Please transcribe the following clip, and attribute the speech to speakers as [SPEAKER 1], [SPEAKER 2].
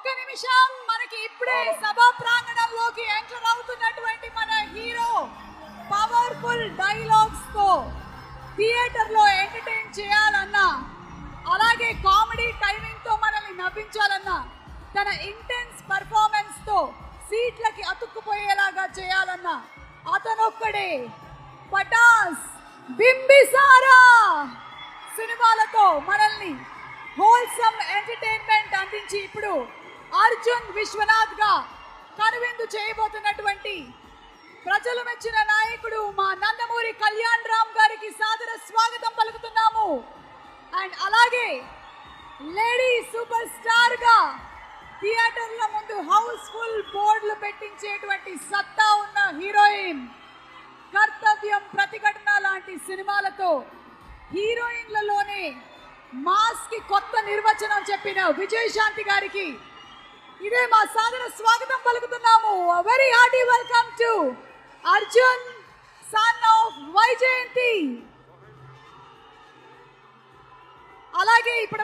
[SPEAKER 1] ఒక్క నిమిషం, మనకి ఇప్పుడే సభా ప్రాంగణంలోకి ఎంటర్ అవుతున్నటువంటి మన హీరో పవర్ఫుల్ డైలాగ్స్ తో థియేటర్ లో ఎంటర్టైన్ చేయాలన్నా, అలాగే కామెడీ టైమింగ్ తో మనల్ని నవ్వించాలన్నా, తన ఇంటెన్స్ పర్ఫార్మెన్స్ తో సీట్లకి అతుక్కుపోయేలాగా చేయాలన్నా అతనొక్కడే. పటాస్, బింబిసారా సినిమాలతో మనల్ని హోల్సమ్ ఎంటర్టైన్మెంట్ అందించి ఇప్పుడు అర్జున్ విశ్వనాథ్ గా కనువిందు చేయబోతున్నటువంటి ప్రజలు మెచ్చిన నాయకుడు మా నందమూరి కళ్యాణ్ రామ్ గారికి సాదర స్వాగతం పలుకుతున్నాము. అండ్ అలాగే లేడీ సూపర్ స్టార్ గా థియేటర్ల ముందు హౌస్ఫుల్ బోర్డులు పెట్టించేటువంటి సత్తా ఉన్న హీరోయిన్, కర్తవ్యం, ప్రతిఘటన లాంటి సినిమాలతో హీరోయిన్లలోనే మాస్ కి కొత్త నిర్వచనం చెప్పిన విజయశాంతి గారికి ఇదే మా సాదర స్వాగతం పలుకుతున్నాము. Very hearty welcome to Arjun son of Vyjayanthi. అలాగే ఇప్పుడు